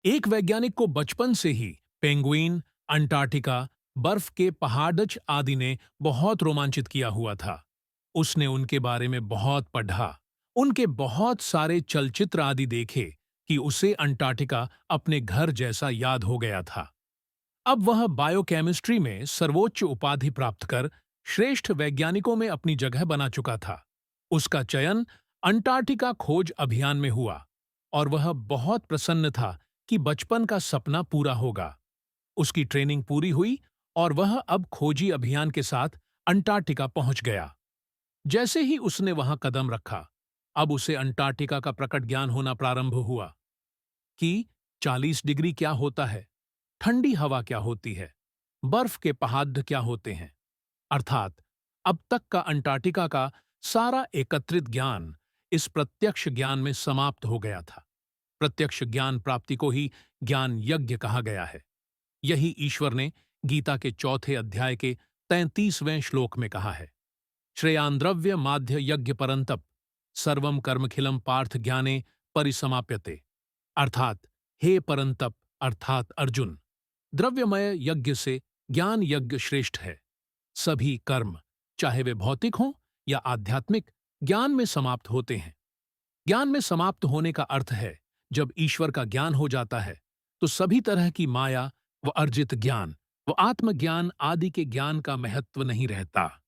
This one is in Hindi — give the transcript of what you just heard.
एक वैज्ञानिक को बचपन से ही पेंगुइन, अंटार्कटिका, बर्फ के पहाड़च आदि ने बहुत रोमांचित किया हुआ था। उसने उनके बारे में बहुत पढ़ा, उनके बहुत सारे चलचित्र आदि देखे कि उसे अंटार्कटिका अपने घर जैसा याद हो गया था। अब वह बायोकेमिस्ट्री में सर्वोच्च उपाधि प्राप्त कर श्रेष्ठ वैज्ञानिकों में अपनी जगह बना चुका था। उसका चयन अंटार्कटिका खोज अभियान में हुआ और वह बहुत प्रसन्न था कि बचपन का सपना पूरा होगा। उसकी ट्रेनिंग पूरी हुई और वह अब खोजी अभियान के साथ अंटार्कटिका पहुंच गया। जैसे ही उसने वहां कदम रखा, अब उसे अंटार्कटिका का प्रकट ज्ञान होना प्रारंभ हुआ कि 40 डिग्री क्या होता है, ठंडी हवा क्या होती है, बर्फ के पहाड़ क्या होते हैं। अर्थात अब तक का अंटार्कटिका का सारा एकत्रित ज्ञान इस प्रत्यक्ष ज्ञान में समाप्त हो गया था। प्रत्यक्ष ज्ञान प्राप्ति को ही ज्ञान यज्ञ कहा गया है। यही ईश्वर ने गीता के चौथे अध्याय के 33वें श्लोक में कहा है। श्रेयान् माध्य यज्ञ परंतप सर्वम कर्मखिलम पार्थ ज्ञाने परिसमाप्यते। अर्थात हे परंतप अर्थात अर्जुन, द्रव्यमय यज्ञ से ज्ञान यज्ञ श्रेष्ठ है। सभी कर्म, चाहे वे भौतिक हों या आध्यात्मिक, ज्ञान में समाप्त होते हैं। ज्ञान में समाप्त होने का अर्थ है जब ईश्वर का ज्ञान हो जाता है तो सभी तरह की माया व अर्जित ज्ञान व आत्मज्ञान आदि के ज्ञान का महत्व नहीं रहता।